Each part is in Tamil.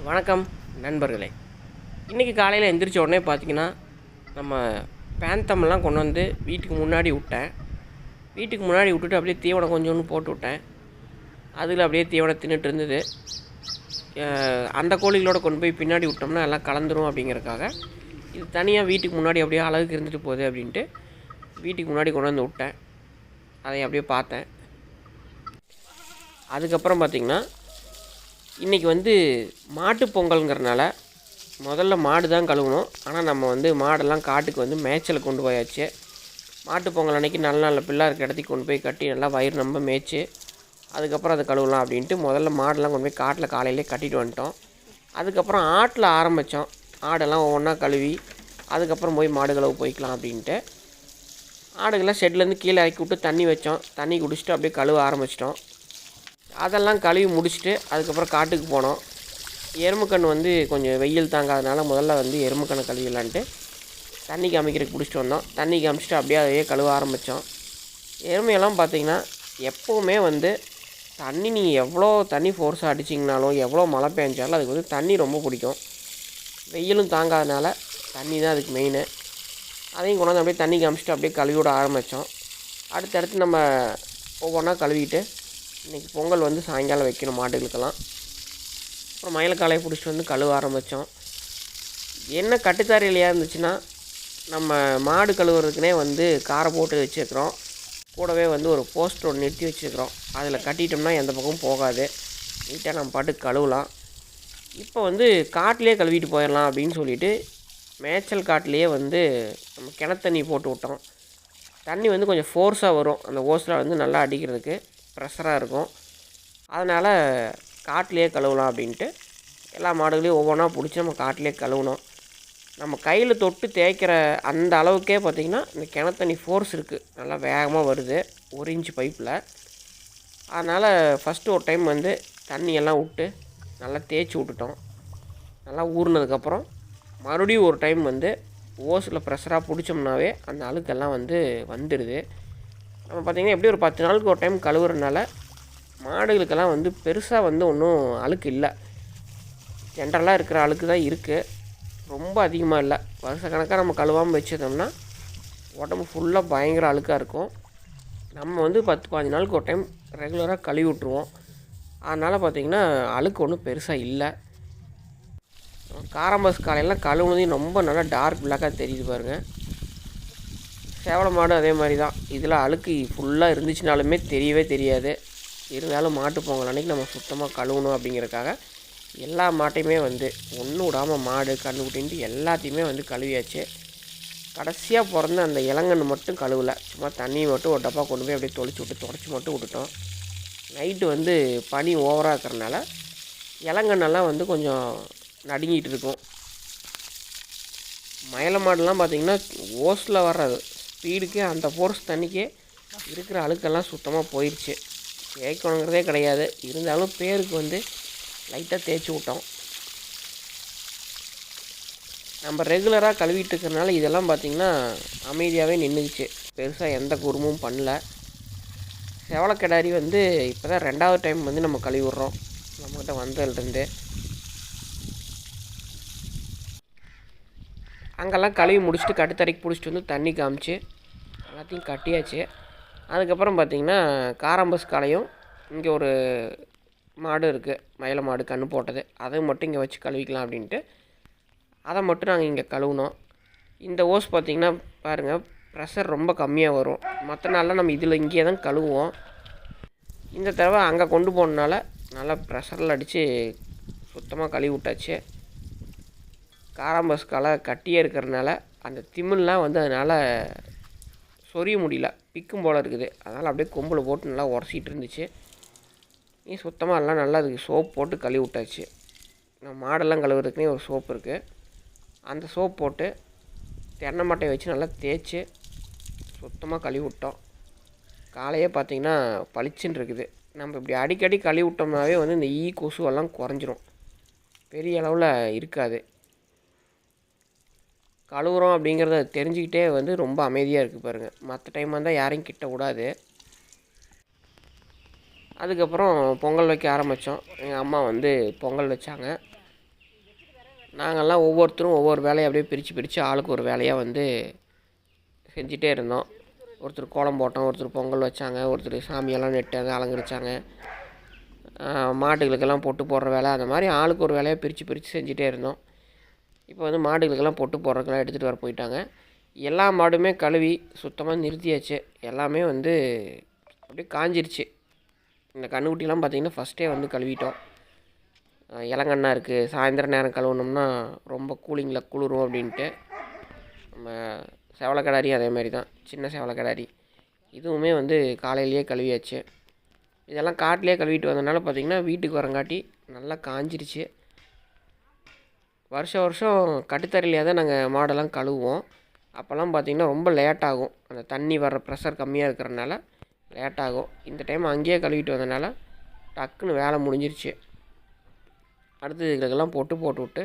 வணக்கம் நண்பர்களே. இன்றைக்கி காலையில் எந்திரிச்ச உடனே பார்த்திங்கன்னா, நம்ம பேந்தமெல்லாம் கொண்டு வந்து வீட்டுக்கு முன்னாடி விட்டேன். வீட்டுக்கு முன்னாடி விட்டுட்டு அப்படியே தீவனம் கொஞ்சோண்டு போட்டு விட்டேன். அதில் அப்படியே தீவனம் தின்னுட்டு இருந்தது. அந்த கோழிகளோடு கொண்டு போய் பின்னாடி விட்டோம்னா எல்லாம் கலந்துரும் அப்படிங்கிறதுக்காக, இது தனியாக வீட்டுக்கு முன்னாடி அப்படியே அழகுக்கு இருந்துட்டு போகுது அப்படின்ட்டு வீட்டுக்கு முன்னாடி கொண்டு வந்து விட்டேன். அதை அப்படியே பார்த்தேன். அதுக்கப்புறம் பார்த்திங்கன்னா, இன்றைக்கி வந்து மாட்டுப் பொங்கல்ங்கிறனால முதல்ல மாடு தான் கழுவணும். ஆனால் நம்ம வந்து மாடெல்லாம் காட்டுக்கு வந்து மேய்ச்சலுக்கு கொண்டு போயாச்சு. மாட்டுப் பொங்கல் அன்றைக்கி நல்ல நல்ல பிள்ளை இருக்க இடத்துக்கு கொண்டு போய் கட்டி நல்லா வயிறு நம்ப மேய்ச்சி அதுக்கப்புறம் அதை கழுவலாம் அப்படின்ட்டு முதல்ல மாடெல்லாம் கொண்டு போய் காட்டில் காலையிலே கட்டிட்டு வந்துட்டோம். அதுக்கப்புறம் ஆட்டில் ஆரம்பித்தோம். ஆடெல்லாம் ஒவ்வொன்றா கழுவி அதுக்கப்புறம் போய் மாடு கழுவ போய்க்கலாம் அப்படின்ட்டு ஆடுகள்லாம் ஷெட்லேருந்து கீழே இறக்கி விட்டு தண்ணி வச்சோம். தண்ணி குடிச்சிட்டு அப்படியே கழுவ ஆரம்பிச்சிட்டோம். அதெல்லாம் கழுவி முடிச்சுட்டு அதுக்கப்புறம் காட்டுக்கு போனோம். எருமைக்கன்று வந்து கொஞ்சம் வெயில் தாங்காதனால முதல்ல வந்து எருமைக்கன்று கழுவிடலான்ட்டு தண்ணி காமிக்கிறதுக்கு பிடிச்சிட்டு வந்தோம். தண்ணி காமிச்சிட்டு அப்படியே அதையே கழுவ ஆரம்பித்தோம். எருமையெல்லாம் பார்த்திங்கன்னா எப்போவுமே வந்து தண்ணி நீங்கள் எவ்வளோ தண்ணி ஃபோர்ஸாக அடிச்சிங்கனாலும் எவ்வளோ மழை பெஞ்சாலும் அதுக்கு வந்து தண்ணி ரொம்ப பிடிக்கும். வெயிலும் தாங்காதனால தண்ணி தான் அதுக்கு மெயின். அதையும் கொண்டு வந்து அப்படியே தண்ணி காமிச்சிட்டு அப்படியே கழுவி விட ஆரம்பித்தோம். அடுத்தடுத்து நம்ம ஒவ்வொன்றா கழுவிட்டு இன்றைக்கி பொங்கல் வந்து சாயங்காலம் வைக்கணும் மாடுகளுக்கெல்லாம். அப்புறம் மயிலக்காலையை பிடிச்சிட்டு வந்து கழுவ ஆரம்பித்தோம். என்ன கட்டுத்தாரையிலையாக இருந்துச்சுன்னா, நம்ம மாடு கழுவுறதுக்குனே வந்து காரை போட்டு வச்சுருக்குறோம். கூடவே வந்து ஒரு போஸ்டர் ஒன்று நிறுத்தி வச்சுருக்குறோம். அதில் கட்டிட்டோம்னா எந்த பக்கமும் போகாது. நீட்டாக நம்ம பாட்டுக்கு கழுவலாம். இப்போ வந்து காட்டிலே கழுவிட்டு போயிடலாம் அப்படின்னு சொல்லிவிட்டு மேய்ச்சல் காட்டிலேயே வந்து நம்ம கிணத்தண்ணி போட்டு விட்டோம். தண்ணி வந்து கொஞ்சம் ஃபோர்ஸாக வரும். அந்த ஓஸில் வந்து நல்லா அடிக்கிறதுக்கு ப்ரெஷராக இருக்கும். அதனால் காட்டிலே கழுவலாம் அப்படின்ட்டு எல்லா மாடுகளையும் ஒவ்வொன்றா பிடிச்சி நம்ம காட்டிலே கழுவணும். நம்ம கையில் தொட்டு தேய்க்கிற அந்த அளவுக்கே பார்த்திங்கன்னா இந்த கிணத்தண்ணி ஃபோர்ஸ் இருக்குது. நல்லா வேகமாக வருது 1 இன்ச்சு பைப்பில். அதனால் ஃபஸ்ட்டு ஒரு டைம் வந்து தண்ணியெல்லாம் விட்டு நல்லா தேய்ச்சி விட்டுட்டோம். நல்லா ஊறினதுக்கப்புறம் மறுபடியும் ஒரு டைம் வந்து ஓஸில் ப்ரெஷராக பிடிச்சோம்னாவே அந்த அழுக்கெல்லாம் வந்து வந்துடுது. நம்ம பார்த்திங்கன்னா எப்படி ஒரு 10 நாளுக்கு ஒரு டைம் கழுவுறதுனால மாடுகளுக்கெல்லாம் வந்து பெருசாக வந்து ஒன்றும் அழுக்கு இல்லை. ஜென்ரலாக இருக்கிற அழுக்கு தான் இருக்குது. ரொம்ப அதிகமாக இல்லை. வருஷக்கணக்காக நம்ம கழுவாமல் வச்சுருந்தோம்னா உடம்பு ஃபுல்லாக பயங்கர அழுக்காக இருக்கும். நம்ம வந்து 10-15 நாளுக்கு ஒரு டைம் ரெகுலராக கழுவி விட்ருவோம். அதனால் பார்த்திங்கன்னா அழுக்கு ஒன்றும் பெருசாக இல்லை. காரம்பஸ் காலையெல்லாம் கழுவுனதையும் ரொம்ப நல்லா டார்க் பிளாக்காக தெரியுது பாருங்கள். சேவலை மாடு அதே மாதிரி தான். இதில் அழுக்கு ஃபுல்லாக இருந்துச்சுனாலுமே தெரியவே தெரியாது. இருந்தாலும் மாட்டு பொங்கல் அன்றைக்கி நம்ம சுத்தமாக கழுவணும் அப்படிங்கிறதுக்காக எல்லா மாட்டையுமே வந்து ஒன்றும் விடாமல் மாடு கன்றுக்குட்டின்ட்டு எல்லாத்தையுமே வந்து கழுவியாச்சு. கடைசியாக பிறந்த அந்த இளங்கன்று மட்டும் கழுவலை. சும்மா தண்ணியை மட்டும் ஒரு டப்பா கொண்டு போய் அப்படியே தொடச்சி மட்டும் விட்டுட்டோம். நைட்டு வந்து பனி ஓவராக இருக்கிறனால இளங்கண்ணெல்லாம் வந்து கொஞ்சம் நடுங்கிட்டு இருக்கும். மயில மாடுலாம் பார்த்திங்கன்னா ஓஸில் வர்ற ஸ்பீடுக்கே அந்த ஃபோர்ஸ் தண்ணிக்கே இருக்கிற அழுக்கெல்லாம் சுத்தமாக போயிடுச்சு. தேய்க்கணுங்கிறதே கிடையாது. இருந்தாலும் பேருக்கு வந்து லைட்டாக தேய்ச்சி விட்டோம். நம்ம ரெகுலராக கழுவிட்டு இருக்கிறனால இதெல்லாம் பார்த்திங்கன்னா அமைதியாகவே நின்றுச்சு. பெருசாக எந்த குறுமும் பண்ணல. செவலக்கிடாரி வந்து இப்போ தான் 2வது டைம் வந்து நம்ம கழுவி விட்றோம் நம்மக்கிட்ட வந்ததுலேருந்து. அங்கெல்லாம் கழுவி முடிச்சுட்டு கட்டுத்தரைக்கு பிடிச்சிட்டு வந்து தண்ணி காமிச்சு எல்லாத்தையும் கட்டியாச்சு. அதுக்கப்புறம் பார்த்திங்கன்னா காரம்பஸ் காலையும் இங்கே ஒரு மாடு இருக்குது, மயில மாடு கன்று போட்டது. அதை மட்டும் இங்கே வச்சு கழுவிக்கலாம் அப்படின்ட்டு அதை மட்டும் நாங்கள் இங்கே கழுவுனோம். இந்த ஓஸ் பார்த்திங்கன்னா பாருங்கள் ப்ரெஷர் ரொம்ப கம்மியாக வரும். மற்ற நாளெலாம் நம்ம இதில் இங்கேயே தான் கழுவுவோம். இந்த தடவை அங்கே கொண்டு போனனால நல்லா ப்ரெஷரில் அடித்து சுத்தமாக கழுவி விட்டாச்சு. காரம்பஸ் காலை கட்டியே இருக்கிறதுனால அந்த திமில்லாம் வந்து அதனால் சொரிய முடியல, பிக்கும் போல் இருக்குது. அதனால் அப்படியே கொம்பில் போட்டு நல்லா உரசிட்டு இருந்துச்சு. நீ சுத்தமாக எல்லாம் நல்லா அதுக்கு சோப் போட்டு கழுவி விட்டாச்சு. நம்ம மாடெல்லாம் கழுவுறதுக்குனே ஒரு சோப்பு இருக்குது. அந்த சோப் போட்டு தென்னை மட்டையை வச்சு நல்லா தேய்ச்சி சுத்தமாக கழுவி விட்டோம். காலையே பார்த்திங்கன்னா பளிச்சுன்னு இருக்குது. நம்ம இப்படி அடிக்கடி கழுவி விட்டோம்னாவே வந்து இந்த கொசுவெல்லாம் குறைஞ்சிரும். பெரிய அளவில் இருக்காது. கழுவுறோம் அப்படிங்கிறத தெரிஞ்சுக்கிட்டே வந்து ரொம்ப அமைதியாக இருக்குது பாருங்கள். மற்ற டைம் வந்தால் யாரையும் கிட்ட விடாது. அதுக்கப்புறம் பொங்கல் வைக்க ஆரம்பித்தோம். எங்கள் அம்மா வந்து பொங்கல் வச்சாங்க. நாங்கள்லாம் ஒவ்வொருத்தரும் ஒவ்வொரு வேலையை அப்படியே பிரித்து ஆளுக்கு ஒரு வேலையாக வந்து செஞ்சிட்டே இருந்தோம். ஒருத்தர் கோலம் போட்டோம், ஒருத்தர் பொங்கல் வச்சாங்க, ஒருத்தர் சாமியெல்லாம் நெட்டாங்க, அலங்கரித்தாங்க. மாடுகளுக்கெல்லாம் பொட்டு போடுற வேலை, அந்த மாதிரி ஆளுக்கு ஒரு வேலையாக பிரித்து செஞ்சிட்டே இருந்தோம். இப்போ வந்து மாடுகளுக்கெல்லாம் பொட்டு போடுறதுக்கெல்லாம் எடுத்துகிட்டு வர போயிட்டாங்க. எல்லா மாடுமே கழுவி சுத்தமாக நிறுத்தியாச்சு. எல்லாமே வந்து அப்படியே காஞ்சிருச்சு. இந்த கன்றுக்குட்டிலாம் பார்த்திங்கன்னா ஃபஸ்ட்டே வந்து கழுவிட்டோம். இளங்கண்ணா இருக்குது, சாயந்தரம் நேரம் கழுவுனோம்னா ரொம்ப கூலிங்கில் குளிரும் அப்படின்ட்டு. நம்ம செவலை கிடாரி அதே மாதிரி தான், சின்ன செவலை கிடாரி இதுவுமே வந்து காலையிலேயே கழுவியாச்சு. இதெல்லாம் காட்டிலே கழுவிட்டு வந்ததுனால பார்த்திங்கன்னா வீட்டுக்கு வரங்காட்டி நல்லா காஞ்சிருச்சு. வருஷம் கட்டுத்தரையிலே தான் நாங்கள் மாடெல்லாம் கழுவுவோம். அப்போல்லாம் பார்த்திங்கன்னா ரொம்ப லேட்டாகும். அந்த தண்ணி வர்ற ப்ரெஷர் கம்மியாக இருக்கிறனால லேட்டாகும். இந்த டைம் அங்கேயே கழுவிட்டு வந்ததுனால டக்குன்னு வேலை முடிஞ்சிருச்சு. அடுத்து இதுக்கெல்லாம் பொட்டு போட்டு விட்டு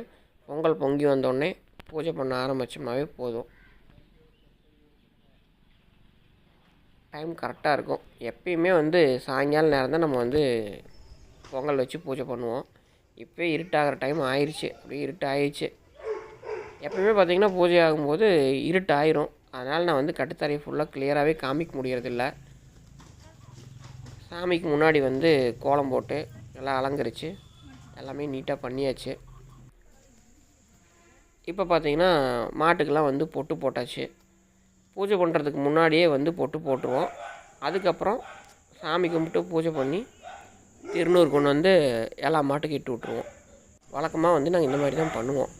பொங்கல் பொங்கி வந்தோடனே பூஜை பண்ண ஆரம்பித்தோம்னாவே போதும். டைம் கரெக்டாக இருக்கும். எப்பயுமே வந்து சாயங்கால நேரம் தான் நம்ம வந்து பொங்கல் வச்சு பூஜை பண்ணுவோம். இப்போயே இருட்டாகிற டைம் ஆயிடுச்சு. அப்படியே இருட்டு ஆயிடுச்சு. எப்பயுமே பார்த்திங்கன்னா பூஜை ஆகும்போது இருட்டு ஆயிரும். அதனால் நான் வந்து கட்டுத்தரையை ஃபுல்லாக கிளியராகவே காமிக்க முடியறதில்ல. சாமிக்கு முன்னாடி வந்து கோலம் போட்டு எல்லாம் அலங்கரித்து எல்லாமே நீட்டாக பண்ணியாச்சு. இப்போ பார்த்திங்கன்னா மாட்டுக்கெல்லாம் வந்து பொட்டு போட்டாச்சு. பூஜை பண்ணுறதுக்கு முன்னாடியே வந்து பொட்டு போட்டுருவோம். அதுக்கப்புறம் சாமி கும்பிட்டு பூஜை பண்ணி திருநூறு கொண்டு வந்து எல்லா மாட்டுக்கும் இட்டு விட்ருவோம். வழக்கமாக வந்து நாங்கள் இந்த மாதிரி தான் பண்ணுவோம்.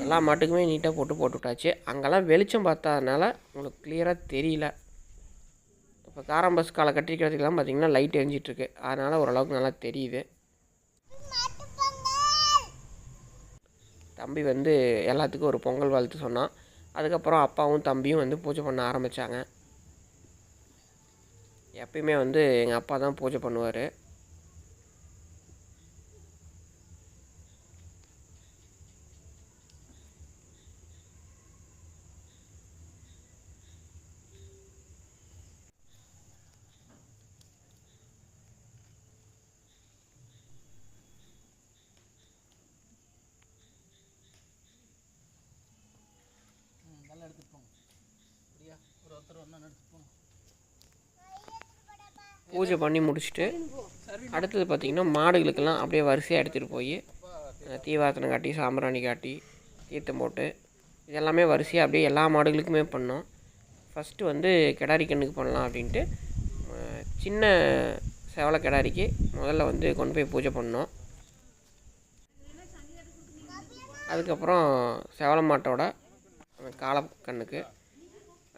எல்லா மாட்டுக்குமே நீட்டாக பொட்டு போட்டு விட்டாச்சு. அங்கெல்லாம் வெளிச்சம் பார்த்ததுனால உங்களுக்கு கிளியராக தெரியல. இப்போ காரம்பஸ் காலை கட்டிக்கிறதுக்கெல்லாம் பார்த்திங்கன்னா லைட் எரிஞ்சிட்ருக்கு. அதனால் ஓரளவுக்கு நல்லா தெரியுது. தம்பி வந்து எல்லாத்துக்கும் ஒரு பொங்கல் வாழ்த்து சொன்னான். அதுக்கப்புறம் அப்பாவும் தம்பியும் வந்து பூஜை பண்ண ஆரம்பித்தாங்க. எப்பயுமே வந்து எங்கள் அப்பா தான் பூஜை பண்ணுவார். பூஜை பண்ணி முடிச்சுட்டு அடுத்தது பார்த்திங்கன்னா மாடுகளுக்கெல்லாம் அப்படியே வரிசையாக எடுத்துகிட்டு போய் தீவார்த்தனை காட்டி, சாம்பிராணி காட்டி, தீர்த்தம் போட்டு இதெல்லாமே வரிசையாக அப்படியே எல்லா மாடுகளுக்குமே பண்ணோம். ஃபஸ்ட்டு வந்து கிடாரி கண்ணுக்கு பண்ணலாம் அப்படின்ட்டு சின்ன செவலை கிடாரிக்கு முதல்ல வந்து கொண்டு போய் பூஜை பண்ணோம். அதுக்கப்புறம் செவலை மாட்டோட காளை கண்ணுக்கு,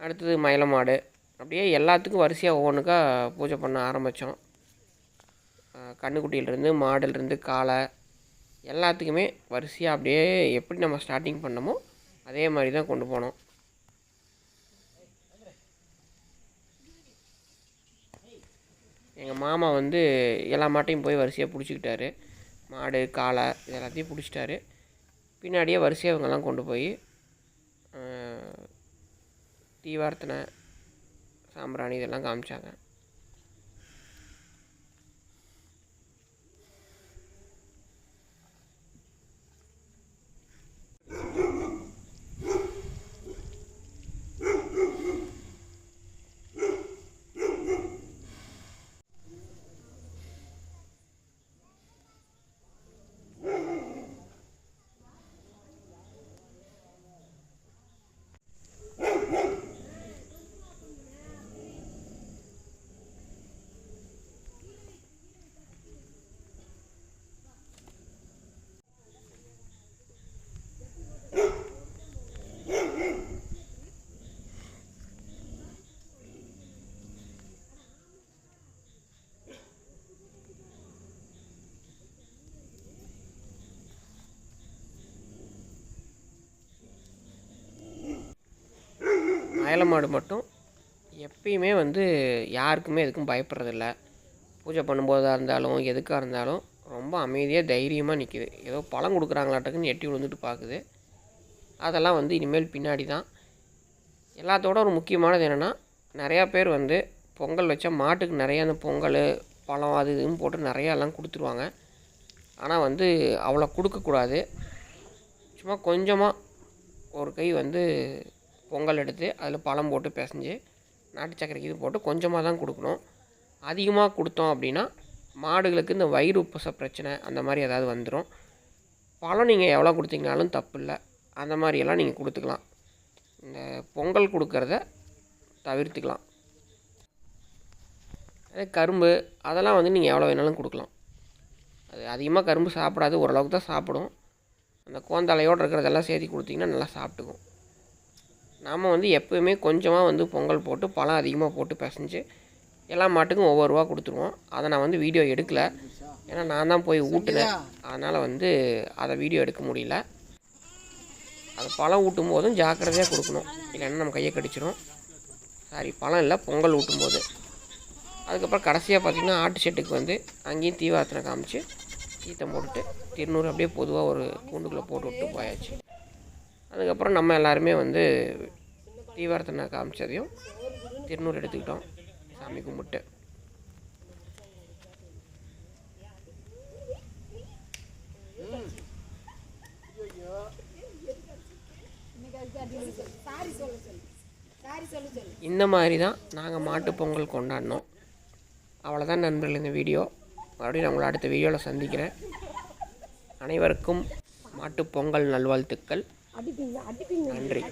அடுத்தது மயில மாடு, அப்படியே எல்லாத்துக்கும் வரிசையாக ஒவ்வொன்றுக்கா பூஜை பண்ண ஆரம்பித்தோம். கன்றுக்குட்டியிலேருந்து மாடுலேருந்து காளை எல்லாத்துக்குமே வரிசையாக அப்படியே எப்படி நம்ம ஸ்டார்டிங் பண்ணோமோ அதே மாதிரி தான் கொண்டு போனோம். எங்கள் மாமா வந்து எல்லா மாட்டையும் போய் வரிசையாக பிடிச்சிக்கிட்டாரு. மாடு, காளை இது எல்லாத்தையும் பிடிச்சிட்டாரு. பின்னாடியே வரிசையாக இவங்கெல்லாம் கொண்டு போய் தீவார்த்தனை, சாம்பிராணி இதெல்லாம் காமிச்சாங்க. மயில மாடு மட்டும் எப்பயுமே வந்து யாருக்குமே எதுக்கும் பயப்படுறதில்ல. பூஜை பண்ணும்போதாக இருந்தாலும் எதுக்காக இருந்தாலும் ரொம்ப அமைதியாக தைரியமாக நிற்கிது. ஏதோ பழம் கொடுக்குறாங்களாட்டக்குன்னு எட்டி விழுந்துட்டு பார்க்குது. அதெல்லாம் வந்து இனிமேல் பின்னாடி தான். எல்லாத்தோட ஒரு முக்கியமானது என்னென்னா, நிறையா பேர் வந்து பொங்கல் வச்சா மாட்டுக்கு நிறையா அந்த பொங்கல், பழம் அது இதுன்னு போட்டு நிறையாலாம் கொடுத்துருவாங்க. ஆனால் வந்து அவ்வளோ கொடுக்கக்கூடாது. சும்மா கொஞ்சமாக ஒரு கை வந்து பொங்கல் எடுத்து அதில் பழம் போட்டு பிசைஞ்சு நாட்டு சர்க்கரைக்கு இது போட்டு கொஞ்சமாக தான் கொடுக்கணும். அதிகமாக கொடுத்தோம் அப்படின்னா மாடுகளுக்கு இந்த வயிறு உப்பச பிரச்சனை அந்த மாதிரி ஏதாவது வந்துடும். பழம் நீங்கள் எவ்வளோ கொடுத்தீங்கனாலும் தப்பு இல்லை, அந்த மாதிரியெல்லாம் நீங்கள் கொடுத்துக்கலாம். இந்த பொங்கல் கொடுக்கறத தவிர்த்துக்கலாம். அதே கரும்பு அதெல்லாம் வந்து நீங்கள் எவ்வளோ வேணாலும் கொடுக்கலாம். அது அதிகமாக கரும்பு சாப்பிடாது, ஓரளவுக்கு தான் சாப்பிடும். அந்த கோந்தலையோடு இருக்கிறதெல்லாம் சேர்த்து கொடுத்திங்கன்னா நல்லா சாப்பிட்டுக்கும். நாம் வந்து எப்போயுமே கொஞ்சமாக வந்து பொங்கல் போட்டு பழம் அதிகமாக போட்டு பிசைஞ்சு எல்லா மாட்டுக்கும் ஒவ்வொரு ரூபா கொடுத்துருவோம். அதை நான் வந்து வீடியோ எடுக்கலை, ஏன்னா நான் தான் போய் ஊட்டினேன். அதனால் வந்து அதை வீடியோ எடுக்க முடியல. அது பழம் ஊட்டும் போதும் ஜாக்கிரதையாக கொடுக்கணும், இல்லைன்னா நம்ம கையை கடிச்சிடும். பழம் இல்லை, பொங்கல் ஊட்டும் போது. அதுக்கப்புறம் கடைசியாக பார்த்திங்கன்னா ஆட்டு செட்டுக்கு வந்து அங்கேயும் தீவார்த்தனை காமிச்சு தீர்த்தம் போட்டுட்டு திருநூறு அப்படியே பொதுவாக ஒரு கூண்டுக்குள்ளே போட்டு விட்டு போயாச்சு. அதுக்கப்புறம் நம்ம எல்லாருமே வந்து தீவார்த்தனை காமிச்சதையும் திருநூறு எடுத்துக்கிட்டோம், சாமி கும்பிட்டு. இந்த மாதிரி தான் நாங்கள் மாட்டு பொங்கல் கொண்டாடினோம். அவ்வளோதான் நண்பர்கள் இந்த வீடியோ. மறுபடியும் நான் உங்களை அடுத்த வீடியோவில் சந்திக்கிறேன். அனைவருக்கும் மாட்டுப் பொங்கல் நல்வாழ்த்துக்கள். நன்றி.